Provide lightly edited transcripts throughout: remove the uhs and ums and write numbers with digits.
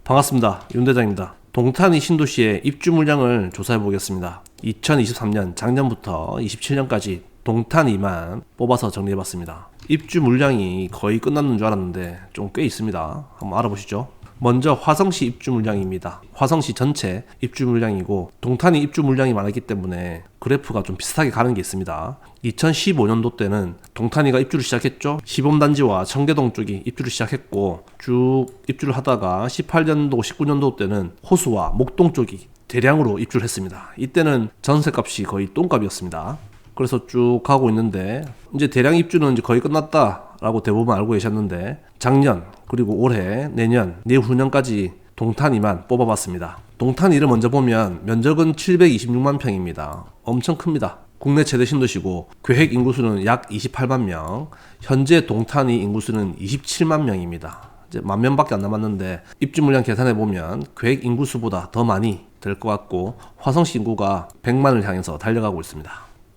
반갑습니다. 윤 대장입니다. 동탄이 신도시의 입주 물량을 조사해 보겠습니다. 2023년 작년부터 27년까지 동탄이만 뽑아서 정리해 봤습니다. 입주 물량이 거의 끝났는 줄 알았는데 좀 꽤 있습니다. 한번 알아보시죠. 먼저 화성시 입주 물량입니다. 화성시 전체 입주 물량이고 동탄이 입주 물량이 많았기 때문에 그래프가 좀 비슷하게 가는 게 있습니다. 2015년도 때는 동탄이가 입주를 시작했죠. 시범단지와 청계동 쪽이 입주를 시작했고 쭉 입주를 하다가 18년도 19년도 때는 호수와 목동 쪽이 대량으로 입주를 했습니다. 이때는 전세값이 거의 똥값이었습니다. 그래서 쭉 가고 있는데 이제 대량 입주는 이제 거의 끝났다라고 대부분 알고 계셨는데 작년 그리고 올해 내년 내후년까지 동탄이만 뽑아봤습니다. 동탄이를 먼저 보면 면적은 726만 평입니다. 엄청 큽니다. 국내 최대 신도시고 계획 인구수는 약 28만 명, 현재 동탄이 인구수는 27만 명입니다. 이제 10,000명밖에 안 남았는데 입주 물량 계산해 보면 계획 인구수보다 더 많이 될 것 같고 화성시 인구가 100만을 향해서 달려가고 있습니다.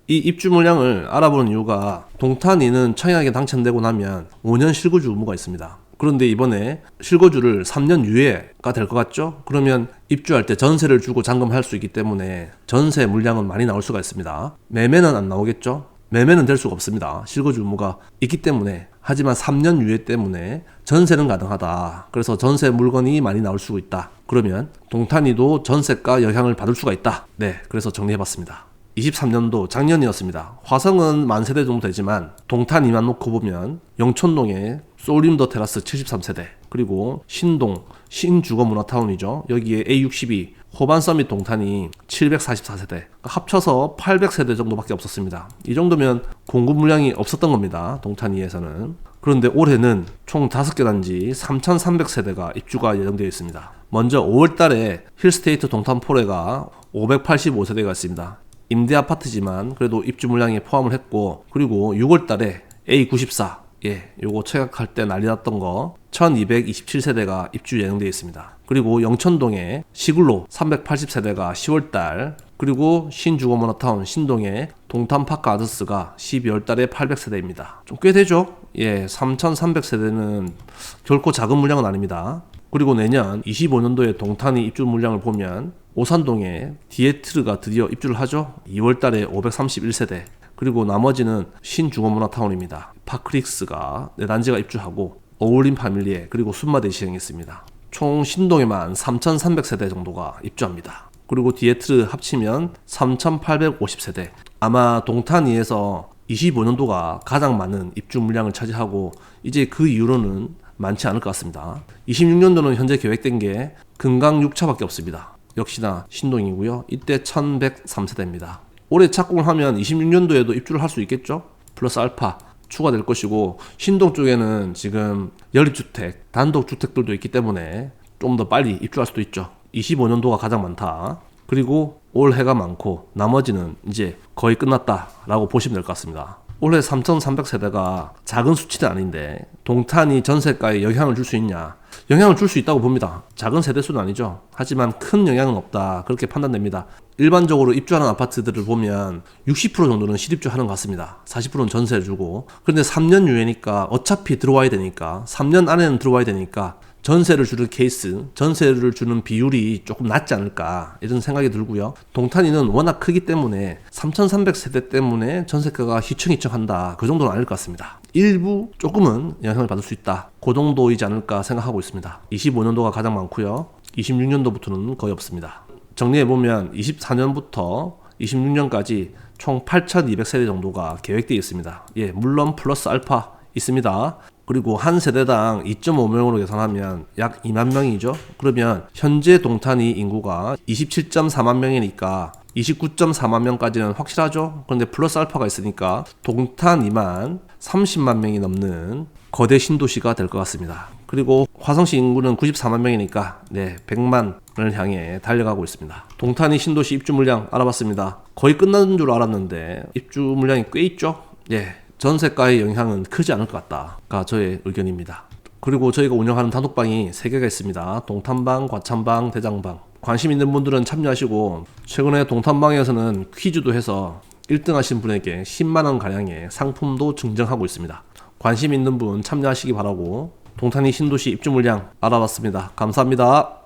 이 입주 물량을 알아보는 이유가 동탄이는 청약에 당첨되고 나면 5년 실거주 의무가 있습니다. 그런데 이번에 실거주를 3년 유예가 될 것 같죠? 그러면 입주할 때 전세를 주고 잔금할 수 있기 때문에 전세 물량은 많이 나올 수가 있습니다. 매매는 안 나오겠죠? 매매는 될 수가 없습니다. 실거주 의무가 있기 때문에. 하지만 3년 유예 때문에 전세는 가능하다. 그래서 전세 물건이 많이 나올 수 있다. 그러면 동탄이도 전세가 영향을 받을 수가 있다. 네, 그래서 정리해봤습니다. 23년도 작년이었습니다. 화성은 10,000세대 정도 되지만 동탄이만 놓고 보면 영촌동에 소울림더 테라스 73세대 그리고 신동 신주거문화타운이죠. 여기에 A62 호반서밋 동탄이 744세대 합쳐서 800세대 정도밖에 없었습니다. 이 정도면 공급 물량이 없었던 겁니다. 동탄이에서는. 그런데 올해는 총 5개 단지 3,300세대가 입주가 예정되어 있습니다. 먼저 5월달에 힐스테이트 동탄포레가 585세대가 있습니다. 임대 아파트지만 그래도 입주 물량에 포함을 했고 그리고 6월달에 A94 요거 청약할 때 난리 났던 거 1227세대가 입주 예정되어 있습니다. 그리고 영천동에 시굴로 380세대가 10월달 그리고 신주거문화타운 신동에 동탄파크 아드스가 12월달에 800세대입니다. 좀 꽤 되죠? 3,300세대는 결코 작은 물량은 아닙니다. 그리고 내년 25년도에 동탄이 입주 물량을 보면 오산동에 디에트르가 드디어 입주를 하죠. 2월달에 531세대 그리고 나머지는 신중어문화타운입니다. 파크릭스가 4단지가 입주하고 어울림 파밀리에 그리고 순마대 시행했습니다. 총 신동에만 3,300세대 정도가 입주합니다. 그리고 디에트르 합치면 3,850세대. 아마 동탄이에서 25년도가 가장 많은 입주 물량을 차지하고 이제 그 이후로는 많지 않을 것 같습니다. 26년도는 현재 계획된 게 금강 6차밖에 없습니다. 역시나 신동이고요. 이때 1,103세대입니다. 올해 착공을 하면 26년도에도 입주를 할 수 있겠죠? 플러스 알파 추가될 것이고 신동 쪽에는 지금 연립주택, 단독주택들도 있기 때문에 좀 더 빨리 입주할 수도 있죠. 25년도가 가장 많다. 그리고 올해가 많고 나머지는 이제 거의 끝났다라고 보시면 될 것 같습니다. 올해 3,300세대가 작은 수치는 아닌데 동탄이 전세가에 영향을 줄 수 있냐? 영향을 줄 수 있다고 봅니다. 작은 세대수는 아니죠. 하지만 큰 영향은 없다. 그렇게 판단됩니다. 일반적으로 입주하는 아파트들을 보면 60% 정도는 실입주하는 것 같습니다. 40%는 전세를 주고. 그런데 3년 유예니까 어차피 들어와야 되니까 3년 안에는 들어와야 되니까 전세를 주는 케이스, 전세를 주는 비율이 조금 낮지 않을까 이런 생각이 들고요. 동탄이는 워낙 크기 때문에 3,300세대 때문에 전세가가 휘청휘청한다. 그 정도는 아닐 것 같습니다. 일부 조금은 영향을 받을 수 있다. 그 정도이지 않을까 생각하고 있습니다. 25년도가 가장 많고요. 26년도부터는 거의 없습니다. 정리해보면 24년부터 26년까지 총 8,200세대 정도가 계획되어 있습니다. 물론 플러스 알파 있습니다. 그리고 한 세대당 2.5명으로 계산하면 약 2만 명이죠. 그러면 현재 동탄이 인구가 27.4만 명이니까 29.4만 명까지는 확실하죠. 그런데 플러스 알파가 있으니까 동탄이만 30만 명이 넘는 거대 신도시가 될 것 같습니다. 그리고 화성시 인구는 94만 명이니까 100만을 향해 달려가고 있습니다. 동탄이 신도시 입주 물량 알아봤습니다. 거의 끝난 줄 알았는데 입주 물량이 꽤 있죠. 전세가의 영향은 크지 않을 것 같다가 저의 의견입니다. 그리고 저희가 운영하는 단톡방이 3개가 있습니다. 동탄방, 과찬방, 대장방. 관심 있는 분들은 참여하시고 최근에 동탄방에서는 퀴즈도 해서 1등 하신 분에게 10만원 가량의 상품도 증정하고 있습니다. 관심 있는 분 참여하시기 바라고 동탄이 신도시 입주 물량 알아봤습니다. 감사합니다.